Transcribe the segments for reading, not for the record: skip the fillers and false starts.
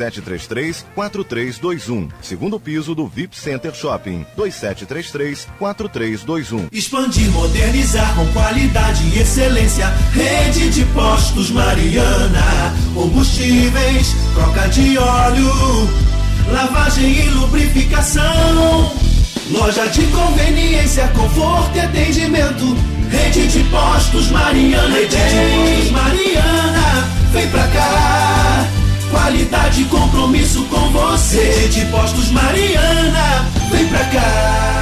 2733-4321. Segundo piso do VIP Center Shopping. 2733-4321. Expandir, modernizar com qualidade e excelência. Rede de postos Mariana. Combustíveis, troca de óleo, lavagem e lubrificação. Loja de conveniência, conforto e atendimento. Rede de postos Mariana. Rede de postos Mariana. Vem pra cá. Qualidade e compromisso com você. Rede de postos Mariana. Vem pra cá.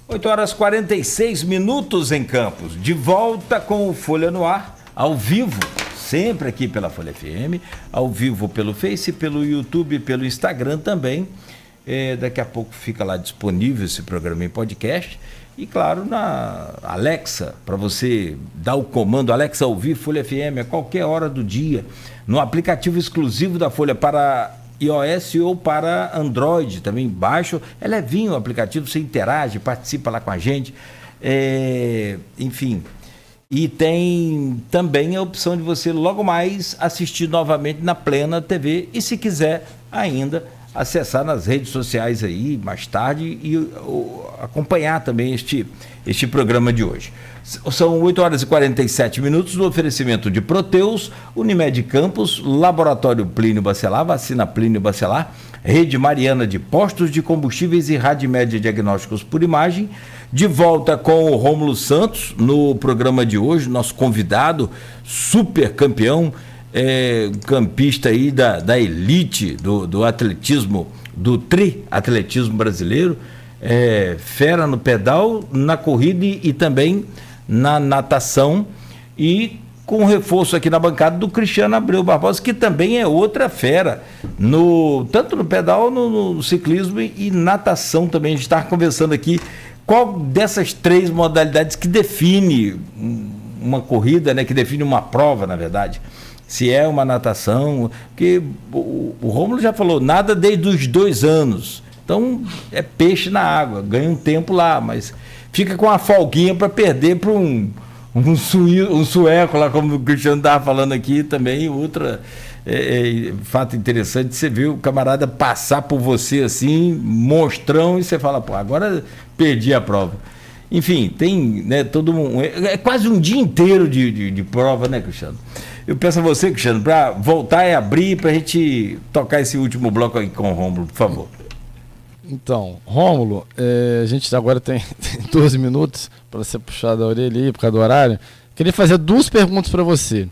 8h46 em Campos, de volta com o Folha no Ar, ao vivo, sempre aqui pela Folha FM, ao vivo pelo Face, pelo YouTube, pelo Instagram também. Daqui a pouco fica lá disponível esse programa em podcast e, claro, na Alexa, para você dar o comando Alexa ouvir Folha FM a qualquer hora do dia, no aplicativo exclusivo da Folha para iOS ou para Android, também baixo, é levinho o aplicativo, você interage, participa lá com a gente, enfim. E tem também a opção de você logo mais assistir novamente na Plena TV e, se quiser ainda, acessar nas redes sociais aí mais tarde e acompanhar também este programa de hoje. São 8h47 no oferecimento de Proteus, Unimed Campos, Laboratório Plínio Bacelar, Vacina Plínio Bacelar, Rede Mariana de Postos de Combustíveis e Radmédia Diagnósticos por Imagem. De volta com o Rômulo Santos no programa de hoje, nosso convidado, super campeão, campista aí da elite do atletismo, do triatletismo brasileiro, fera no pedal, na corrida e também na natação, e com reforço aqui na bancada do Cristiano Abreu Barbosa, que também é outra fera, tanto no pedal, no ciclismo e natação também. A gente está conversando aqui qual dessas três modalidades que define uma corrida, né, que define uma prova, na verdade. Se é uma natação, porque o Rômulo já falou, nada desde os 2 anos. Então é peixe na água, ganha um tempo lá, mas fica com a folguinha para perder para um sueco lá, como o Cristiano estava falando aqui também. Outra fato interessante, você vê o camarada passar por você assim, monstrão, e você fala, pô, agora perdi a prova. Enfim, tem, né, é quase um dia inteiro de prova, né, Cristiano? Eu peço a você, Cristiano, para voltar e abrir, para a gente tocar esse último bloco aí com o Rômulo, por favor. Então, Rômulo, a gente agora tem 12 minutos para você puxar da orelha aí, por causa do horário. Queria fazer 2 perguntas para você.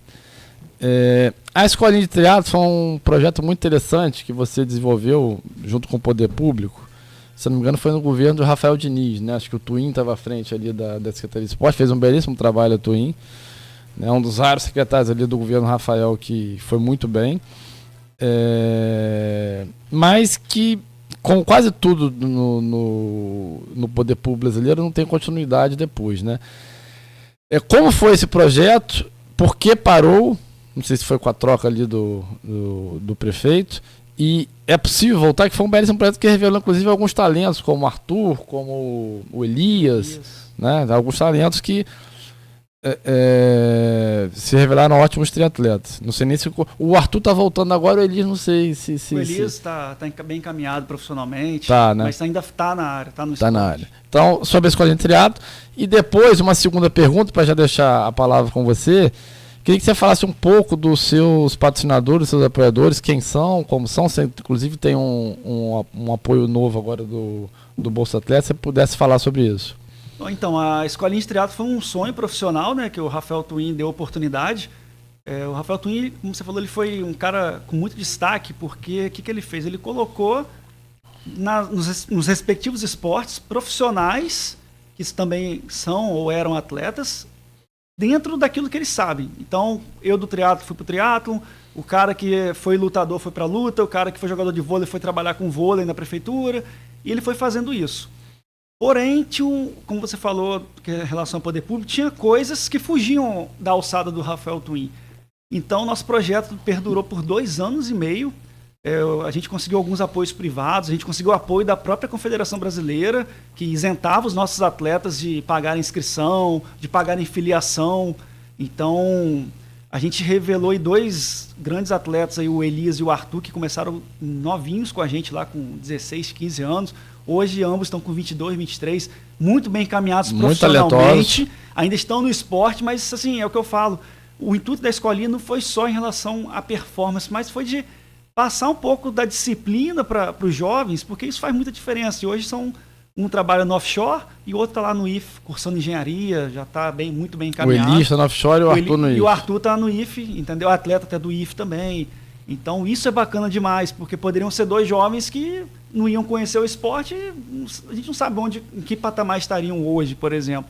A Escolinha de Triatlo foi um projeto muito interessante que você desenvolveu junto com o Poder Público. Se não me engano, foi no governo do Rafael Diniz, né? Acho que o Twin estava à frente ali da Secretaria de Esporte, fez um belíssimo trabalho a Twin. É um dos raros secretários ali do governo Rafael que foi muito bem. Mas que, com quase tudo no Poder Público brasileiro, não tem continuidade depois, né? Como foi esse projeto? Por que parou? Não sei se foi com a troca ali do prefeito. E é possível voltar, que foi um belíssimo projeto que revelou, inclusive, alguns talentos, como o Arthur, como o Elias. Né? Alguns talentos que se revelaram ótimos triatletas. Não sei nem se o Arthur está voltando agora, o Elias não sei se... O Elias está bem encaminhado profissionalmente, tá, né? Mas ainda está na área, está no esporte. Tá na área. Então, sobre a Escolinha de Triatlo. E depois, uma segunda pergunta, para já deixar a palavra com você. Queria que você falasse um pouco dos seus patrocinadores, dos seus apoiadores, quem são, como são. Você, inclusive, tem um apoio novo agora do Bolsa Atleta. Se você pudesse falar sobre isso. Então, a Escolinha de Triatlo foi um sonho profissional, né, que o Rafael Twin deu oportunidade. O Rafael Twin, como você falou, ele foi um cara com muito destaque, porque o que ele fez? Ele colocou nos respectivos esportes profissionais, que também são ou eram atletas, dentro daquilo que eles sabem. Então, eu do triatlo fui para o triatlo, o cara que foi lutador foi para a luta, o cara que foi jogador de vôlei foi trabalhar com vôlei na prefeitura, e ele foi fazendo isso. Porém, como você falou, que em relação ao poder público, tinha coisas que fugiam da alçada do Rafael Twin. Então, nosso projeto perdurou por 2 anos e meio. A gente conseguiu alguns apoios privados, a gente conseguiu apoio da própria Confederação Brasileira, que isentava os nossos atletas de pagar inscrição, de pagar filiação. Então, a gente revelou aí 2 grandes atletas, aí, o Elias e o Arthur, que começaram novinhos com a gente lá com 16, 15 anos. Hoje ambos estão com 22, 23, muito bem encaminhados profissionalmente. Ainda estão no esporte, mas assim, é o que eu falo. O intuito da escolinha não foi só em relação à performance, mas foi de passar um pouco da disciplina para os jovens, porque isso faz muita diferença. E hoje um trabalha no offshore e o outro está lá no IF, cursando engenharia, já está muito bem encaminhado. O Elias está no offshore e o Arthur no IF. E o Arthur está no IF, entendeu? O atleta até do IF também. Então isso é bacana demais, porque poderiam ser 2 jovens que não iam conhecer o esporte e a gente não sabe em que patamar estariam hoje, por exemplo.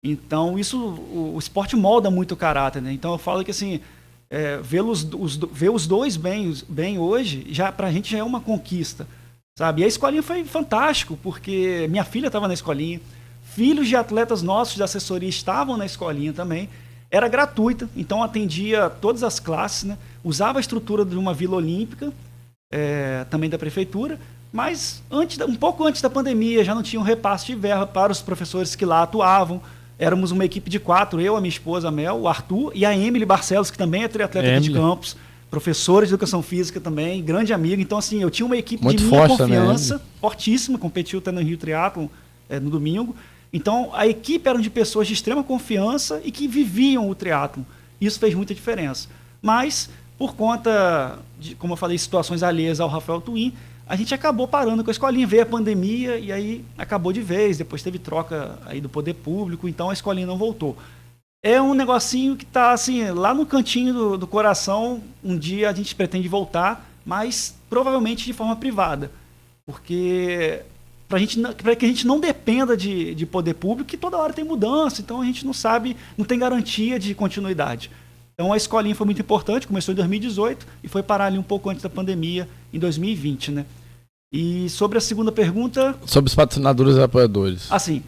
Então o esporte molda muito o caráter, né? Então eu falo que assim, ver os 2 bem hoje, pra gente já é uma conquista, sabe? E a escolinha foi fantástico, porque minha filha estava na escolinha, filhos de atletas nossos da assessoria estavam na escolinha também. Era gratuita, então atendia todas as classes, né? Usava a estrutura de uma Vila Olímpica, também da prefeitura, mas um pouco antes da pandemia já não tinha um repasse de verba para os professores que lá atuavam. Éramos uma equipe de 4, eu, a minha esposa, a Mel, o Arthur e a Emily Barcelos, que também é triatleta aqui de Campos, professora de educação física também, grande amiga. Então, assim, eu tinha uma equipe muito de minha confiança, também, fortíssima, competiu até no Rio Triathlon no domingo. Então, a equipe era de pessoas de extrema confiança e que viviam o triatlon. Isso fez muita diferença. Mas, por conta de, como eu falei, situações alheias ao Rafael Twin, a gente acabou parando com a escolinha, veio a pandemia e aí acabou de vez, depois teve troca aí do poder público, então a escolinha não voltou. É um negocinho que está assim, lá no cantinho do coração, um dia a gente pretende voltar, mas provavelmente de forma privada, porque para que a gente não dependa de poder público, que toda hora tem mudança, então a gente não sabe, não tem garantia de continuidade. Então a escolinha foi muito importante, começou em 2018 e foi parar ali um pouco antes da pandemia, em 2020, né? E sobre a segunda pergunta... Sobre os patrocinadores e apoiadores. Assim,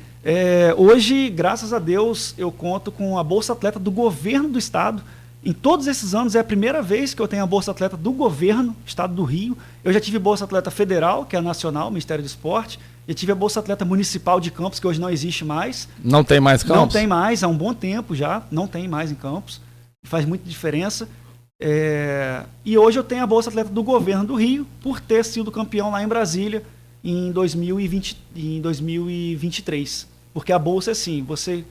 hoje, graças a Deus, eu conto com a Bolsa Atleta do governo do estado. Em todos esses anos, é a primeira vez que eu tenho a Bolsa Atleta do governo, estado do Rio. Eu já tive Bolsa Atleta Federal, que é a nacional, Ministério do Esporte. Já tive a Bolsa Atleta Municipal de Campos, que hoje não existe mais. Não tem mais Campos? Não tem mais, há um bom tempo já, não tem mais em Campos. Faz muita diferença. E hoje eu tenho a Bolsa Atleta do governo do Rio, por ter sido campeão lá em Brasília em 2023. Porque a bolsa é assim, você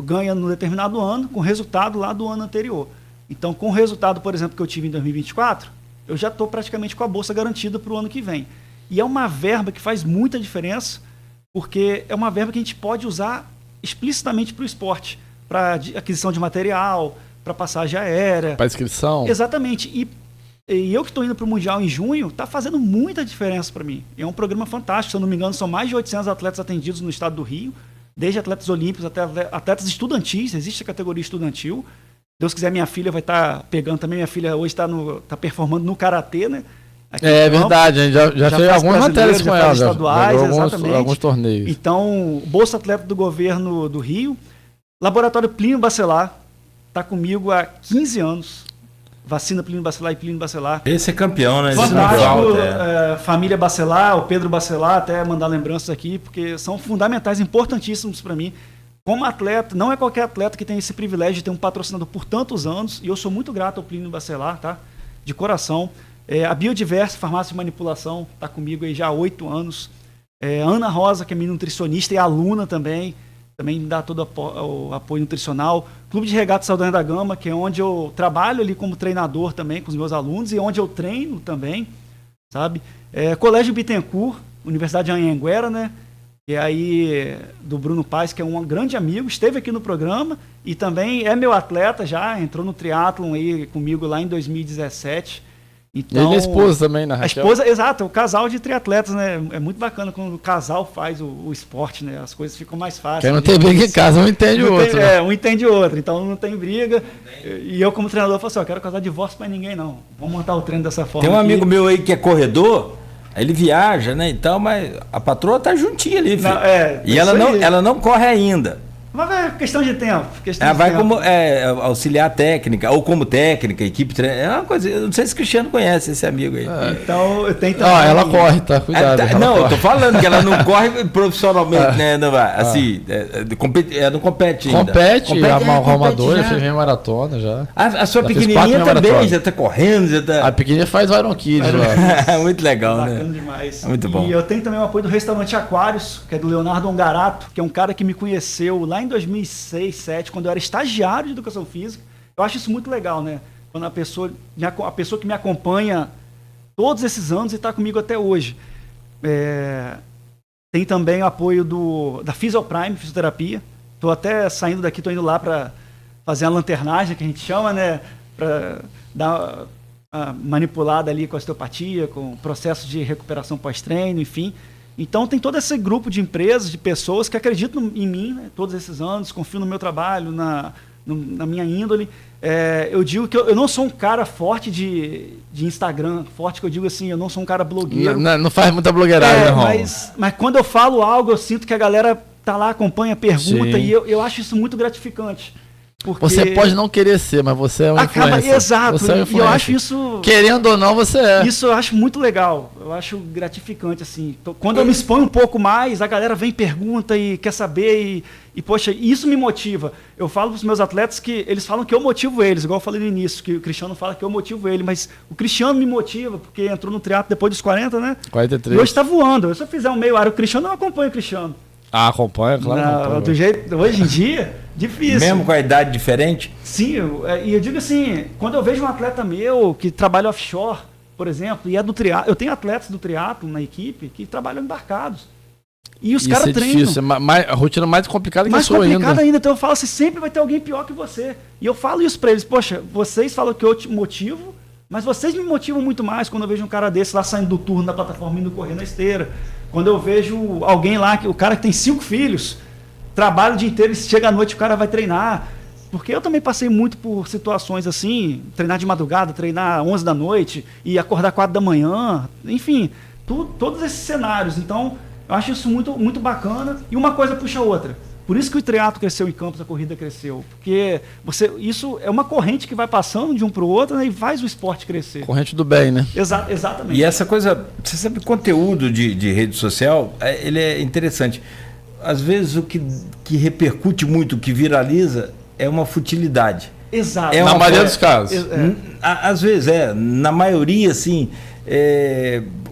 ganha no determinado ano com resultado lá do ano anterior. Então, com o resultado, por exemplo, que eu tive em 2024, eu já estou praticamente com a bolsa garantida para o ano que vem. E é uma verba que faz muita diferença, porque é uma verba que a gente pode usar explicitamente para o esporte, para aquisição de material, para passagem aérea. Para inscrição. Exatamente. E eu que estou indo para o Mundial em junho, está fazendo muita diferença para mim. É um programa fantástico. Se eu não me engano, são mais de 800 atletas atendidos no estado do Rio, desde atletas olímpicos até atletas estudantis. Existe a categoria estudantil. Deus quiser, minha filha vai estar pegando também. Minha filha hoje está performando no karatê, né? Verdade, a gente já fez algumas matérias com ela, estaduais, exatamente. Alguns torneios. Então, Bolsa Atleta do Governo do Rio, Laboratório Plínio Bacelar, está comigo há 15 anos. Vacina Plínio Bacelar e Plínio Bacelar. Esse é campeão, né? Fantástico. Família Bacelar, o Pedro Bacelar, até mandar lembranças aqui, porque são fundamentais, importantíssimos para mim. Como atleta, não é qualquer atleta que tem esse privilégio de ter um patrocinador por tantos anos, e eu sou muito grato ao Plínio Bacelar, tá? De coração. A Biodiverso, farmácia de manipulação, está comigo aí já há 8 anos. Ana Rosa, que é minha nutricionista e aluna também me dá todo o apoio nutricional. Clube de Regata Saldanha da Gama, que é onde eu trabalho ali como treinador também com os meus alunos e onde eu treino também, sabe? Colégio Bittencourt, Universidade de Anhanguera, né? E aí do Bruno Paes, que é um grande amigo, esteve aqui no programa e também é meu atleta já, entrou no triatlon aí comigo lá em 2017. Então, ele é a esposa também, né, Raquel? A esposa, exato, o casal de triatletas, né? É muito bacana quando o casal faz o esporte, né? As coisas ficam mais fáceis. Quem não tem briga em casa, um entende o outro. Né? Um entende o outro, então não tem briga. E eu, como treinador, falo assim, eu quero causar divórcio pra ninguém, não. Vamos montar o treino dessa forma. Tem um amigo meu aí que é corredor, Aí ele viaja, né? Então, mas a patroa tá juntinha ali, filho. Não, e ela não corre ainda. Mas é questão de tempo. Ela vai como auxiliar técnica, ou como técnica, equipe treina. É uma coisa. Eu não sei se o Cristiano conhece esse amigo aí. Então, eu tenho também. Ela corre, tá? Cuidado. Eu tô falando que ela não corre profissionalmente, né? Não vai. Assim, não compete ainda. Compete armadora, fez meia maratona já. A sua Já fez pequenininha 4 também, maratonas. já tá correndo, já tá. A pequenininha faz Iron Kids lá. Muito legal, Bacana né? demais. Muito bom. E eu tenho também o apoio do Restaurante Aquários, que é do Leonardo Ongarato, que é um cara que me conheceu lá em 2006, 2007, quando eu era estagiário de educação física. Eu acho isso muito legal, né? Quando a pessoa que me acompanha todos esses anos e está comigo até hoje. Tem também o apoio da Fisioprime, fisioterapia. Estou até saindo daqui, estou indo lá para fazer a lanternagem, que a gente chama, né? Para dar a manipulada ali com a osteopatia, com o processo de recuperação pós-treino, enfim. Então tem todo esse grupo de empresas, de pessoas que acreditam em mim, né, todos esses anos, confiam no meu trabalho, na minha índole. Eu digo que eu não sou um cara forte de Instagram, forte que eu digo assim, eu não sou um cara blogueiro. Não faz muita blogueiragem, né, Romulo? Mas quando eu falo algo, eu sinto que a galera tá lá, acompanha, pergunta, Sim. e eu acho isso muito gratificante. Porque Você pode não querer ser, mas você é um influencer. Exato, Você é um e eu influencer. acho isso... Querendo ou não, você é. Isso eu acho muito legal, eu acho gratificante, assim. Quando eu me exponho um pouco mais, a galera vem, pergunta e quer saber, e poxa, isso me motiva. Eu falo para os meus atletas que eles falam que eu motivo eles, igual eu falei no início, que o Cristiano fala que eu motivo ele, mas o Cristiano me motiva, porque entrou no triatlo depois dos 40, né? 43. E hoje está voando. Se eu fizer um meio área, o Cristiano não acompanha o Cristiano. Acompanha, claro. Não, do jeito, hoje em dia, difícil. Mesmo com a idade diferente? Sim, e eu digo assim, quando eu vejo um atleta meu que trabalha offshore, por exemplo, e é do triatlo, eu tenho atletas do triatlo na equipe que trabalham embarcados. E os caras treinam. Difícil, a rotina mais complicada que a Mais sua complicada ainda. ainda. Então eu falo assim, sempre vai ter alguém pior que você. E eu falo isso pra eles, poxa, vocês falam que eu te motivo, mas vocês me motivam muito mais quando eu vejo um cara desse lá saindo do turno da plataforma indo correr na esteira. Quando eu vejo alguém lá, o cara que tem 5 filhos, trabalha o dia inteiro e chega à noite o cara vai treinar. Porque eu também passei muito por situações assim, treinar de madrugada, treinar 11 da noite e acordar 4 da manhã, enfim, todos esses cenários. Então, eu acho isso muito, muito bacana e uma coisa puxa a outra. Por isso que o triatlo cresceu em Campos, a corrida cresceu. Porque isso é uma corrente que vai passando de um para o outro, né, e faz o esporte crescer. Corrente do bem, né? Exatamente. E essa coisa, você sabe, conteúdo de rede social, ele é interessante. Às vezes o que repercute muito, o que viraliza, é uma futilidade. Exato. É Na uma maioria coisa- dos casos. Às vezes na maioria, assim,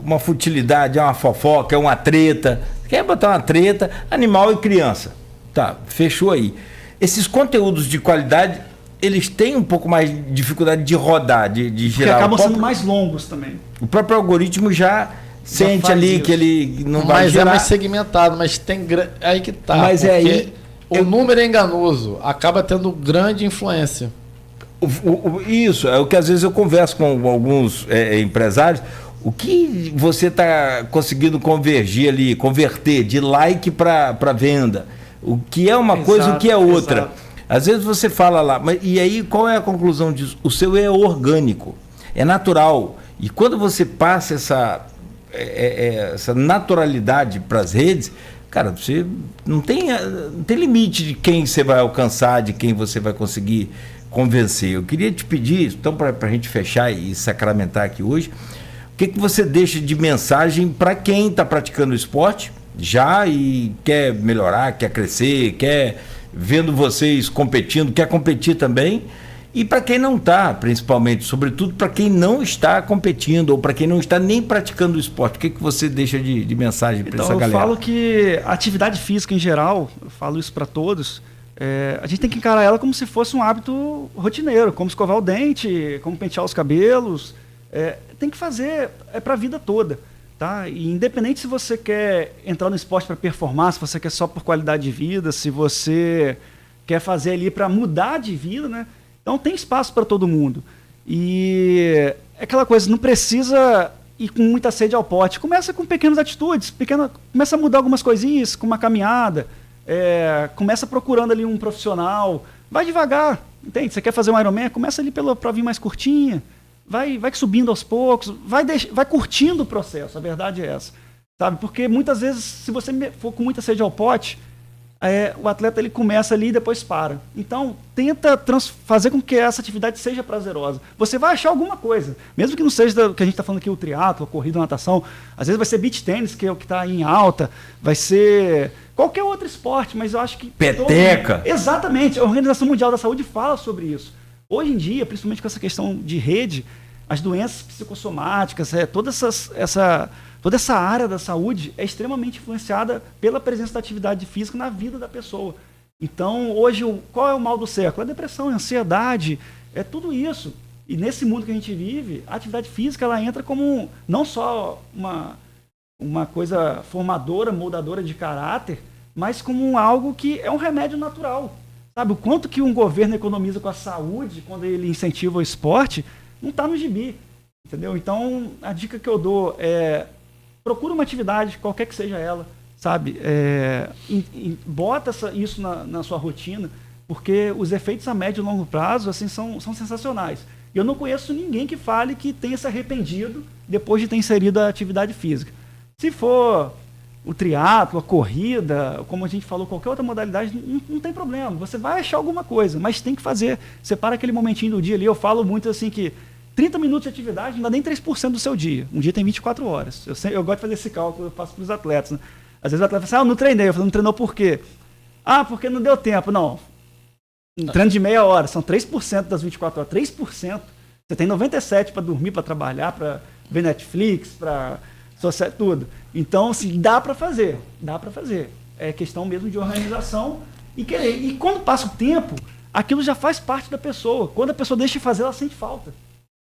uma futilidade, é uma fofoca, é uma treta. Quer botar uma treta, animal e criança. Tá, fechou aí. Esses conteúdos de qualidade, eles têm um pouco mais de dificuldade de rodar, de Porque gerar. acabam sendo mais longos também. O próprio algoritmo já sente faz ali isso. que ele não vai Mas gerar. é mais segmentado, mas tem aí que tá. Mas é porque aí- o número é enganoso, acaba tendo grande influência. Isso, é o que às vezes eu converso com alguns empresários. O que você está conseguindo converter de like para venda? O que é uma coisa, o que é outra? Exato. Às vezes você fala lá, e aí qual é a conclusão disso? O seu é orgânico, é natural. E quando você passa essa naturalidade para as redes, cara, você não tem limite de quem você vai alcançar, de quem você vai conseguir convencer. Eu queria te pedir, então, para a gente fechar e sacramentar aqui hoje, o que você deixa de mensagem para quem está praticando o esporte já e quer melhorar, quer crescer, quer vendo vocês competindo, quer competir também, e para quem não está, principalmente, sobretudo para quem não está competindo ou para quem não está nem praticando o esporte, o que você deixa de mensagem para essa Então, eu galera? falo que a atividade física em geral, eu falo isso para todos, a gente tem que encarar ela como se fosse um hábito rotineiro, como escovar o dente, como pentear os cabelos. Tem que fazer, para a vida toda. Tá? E independente se você quer entrar no esporte para performar, se você quer só por qualidade de vida, se você quer fazer ali para mudar de vida, né? Então tem espaço para todo mundo. E é aquela coisa, não precisa ir com muita sede ao pote. Começa com pequenas atitudes, começa a mudar algumas coisinhas, com uma caminhada, começa procurando ali um profissional, vai devagar, entende? Você quer fazer um Ironman, começa ali pela provinha mais curtinha, vai subindo aos poucos, vai curtindo o processo, a verdade é essa. Sabe? Porque muitas vezes, se você for com muita sede ao pote, o atleta ele começa ali e depois para. Então, tenta fazer com que essa atividade seja prazerosa. Você vai achar alguma coisa, mesmo que não seja o que a gente está falando aqui, o triatlo, a corrida, a natação. Às vezes vai ser beach tennis, que é o que está em alta, vai ser qualquer outro esporte, mas eu acho que... Peteca. Exatamente, a Organização Mundial da Saúde fala sobre isso. Hoje em dia, principalmente com essa questão de rede, as doenças psicossomáticas, toda essa área da saúde é extremamente influenciada pela presença da atividade física na vida da pessoa. Então, hoje, qual é o mal do século? A depressão, a ansiedade, é tudo isso. E nesse mundo que a gente vive, a atividade física ela entra como não só uma coisa formadora, moldadora de caráter, mas como algo que é um remédio natural. Sabe, o quanto que um governo economiza com a saúde quando ele incentiva o esporte, não está no gibi. Entendeu? Então, a dica que eu dou é: procura uma atividade, qualquer que seja ela, sabe? Bota isso na sua rotina, porque os efeitos a médio e longo prazo assim, são sensacionais. E eu não conheço ninguém que fale que tenha se arrependido depois de ter inserido a atividade física. Se for o triatlo, a corrida, como a gente falou, qualquer outra modalidade, não tem problema. Você vai achar alguma coisa, mas tem que fazer. Separa aquele momentinho do dia ali. Eu falo muito assim que 30 minutos de atividade não dá nem 3% do seu dia. Um dia tem 24 horas. Eu gosto de fazer esse cálculo, eu faço para os atletas. Né? Às vezes o atleta fala assim, eu não treinei. Eu falo, não treinou por quê? Porque não deu tempo. Não. Um treino de meia hora, são 3% das 24 horas. 3%. Você tem 97 para dormir, para trabalhar, para ver Netflix, para tudo. Então, assim, dá para fazer. Dá para fazer. É questão mesmo de organização e querer. E quando passa o tempo, aquilo já faz parte da pessoa. Quando a pessoa deixa de fazer, ela sente falta.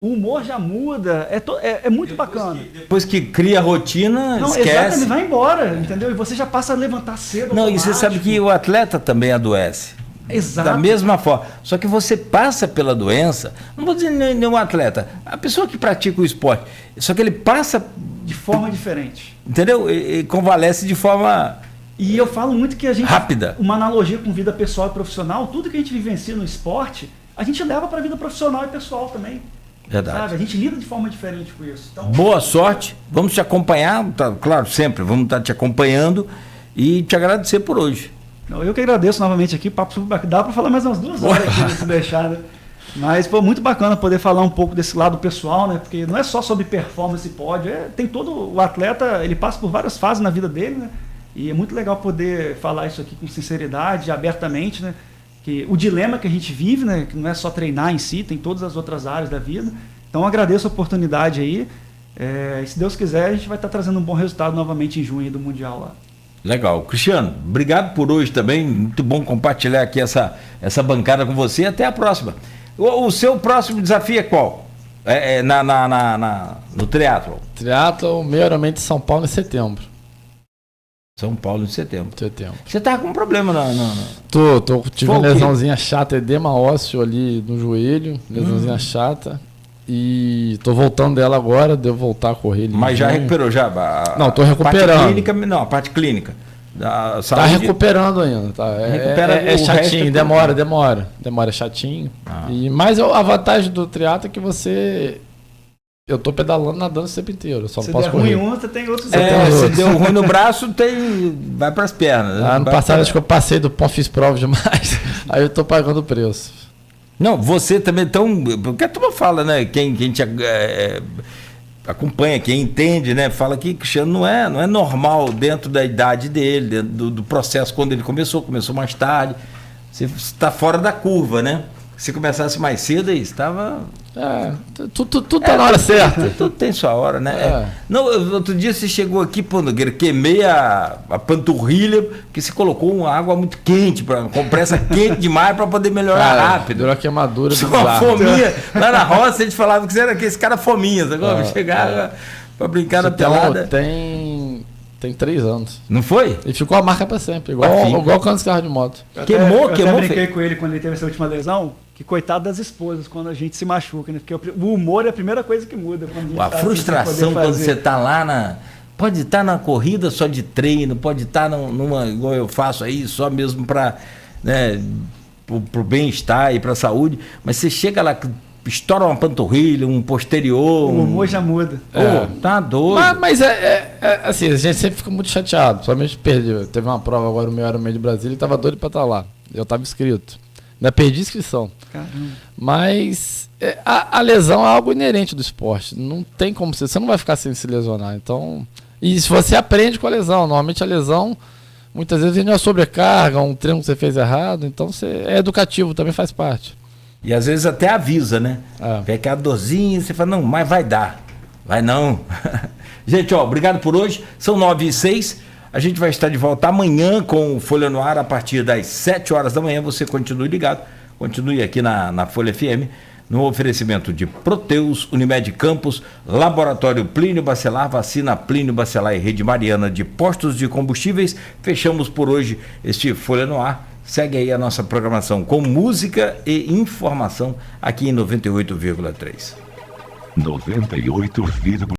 O humor já muda, é muito bacana. Depois que cria a rotina, esquece. Exatamente, vai embora, entendeu? E você já passa a levantar cedo. Não, e você sabe que o atleta também adoece. Exato. Da mesma forma. Só que você passa pela doença, não vou dizer nenhum atleta, a pessoa que pratica o esporte, só que ele passa... De forma diferente. Entendeu? E convalesce de forma... E eu falo muito que a gente... Rápida. Uma analogia com vida pessoal e profissional, tudo que a gente vivencia no esporte, a gente leva para a vida profissional e pessoal também. Verdade. Sabe? A gente lida de forma diferente com isso. Então, boa sorte, vamos te acompanhar, tá, claro, sempre, vamos estar te acompanhando e te agradecer por hoje. Eu que agradeço novamente aqui, papo super bacana. Dá para falar mais umas 2 horas aqui, se deixar, né? Mas foi muito bacana poder falar um pouco desse lado pessoal, né? Porque não é só sobre performance e pódio, tem todo o atleta, ele passa por várias fases na vida dele, né? E é muito legal poder falar isso aqui com sinceridade, abertamente, né? Que o dilema que a gente vive, né, que não é só treinar em si, tem todas as outras áreas da vida. Então agradeço a oportunidade aí. E se Deus quiser, a gente vai estar trazendo um bom resultado novamente em junho aí do Mundial lá. Legal. Cristiano, obrigado por hoje também. Muito bom compartilhar aqui essa bancada com você. Até a próxima. O seu próximo desafio é qual? No triatlo? Triatlo, maiormente São Paulo em setembro. São Paulo em setembro. Você tá com um problema tive uma lesãozinha chata, edema ósseo ali no joelho, lesãozinha chata. E tô voltando dela agora, devo voltar a correr. Mas já recuperou já? Não, tô recuperando. A parte clínica. Da saúde. Tá recuperando ainda, tá? É chatinho, demora, é chatinho. Mas a vantagem do triatlo é que eu tô pedalando, nadando o tempo inteiro. Só não posso correr. Se der ruim você tem outros. Se deu ruim no braço, vai pras pernas. Ano passado acho que eu passei fiz prova demais. Aí eu tô pagando o preço. Não, você também porque a turma fala, né? Quem te acompanha, quem entende, né? Fala que Cristiano não é normal dentro da idade dele, dentro do processo quando ele começou mais tarde. Você está fora da curva, né? Se começasse mais cedo, aí estava... Tudo tá na hora certa. Tudo tem sua hora, né? Não, outro dia você chegou aqui, queimei a panturrilha, porque você colocou uma água muito quente, compressa quente demais para poder melhorar rápido. Durou a queimadura. Uma fominha. Lá na roça a gente falava que você era esse cara fominha, sabe? Chegava para brincar na pelada. Tem 3 anos. Não foi? E ficou a marca para sempre, igual quando os carros de moto. Queimou. Eu brinquei com ele quando ele teve essa última lesão, que coitado das esposas quando a gente se machuca, né? Porque o humor é a primeira coisa que muda. A frustração quando você tá lá pode estar na corrida só de treino, pode estar numa, igual eu faço aí, só mesmo para, né, pro bem-estar e pra saúde, mas você chega lá estoura uma panturrilha, um posterior. O humor já muda. Tá doido. Mas assim, a gente sempre fica muito chateado. Principalmente perdeu. Teve uma prova agora, o meu Ironman de Brasília, e tava doido pra estar lá. Eu tava inscrito. Ainda perdi a inscrição. Caramba. Mas a lesão é algo inerente do esporte. Não tem como você não vai ficar sem se lesionar. Então, e se você aprende com a lesão, normalmente a lesão, muitas vezes vem uma sobrecarga, um treino que você fez errado. Então, é educativo, também faz parte. E às vezes até avisa, né? Vem aquela dorzinha, você fala, não, mas vai dar. Vai não. Gente, obrigado por hoje. São 9h06. A gente vai estar de volta amanhã com o Folha no Ar a partir das 7 horas da manhã. Você continue ligado, continue aqui na Folha FM, no oferecimento de Proteus, Unimed Campos, Laboratório Plínio Bacelar, Vacina Plínio Bacelar e Rede Mariana de Postos de Combustíveis. Fechamos por hoje este Folha no Ar. Segue aí a nossa programação com música e informação aqui em 98,3. 98,3.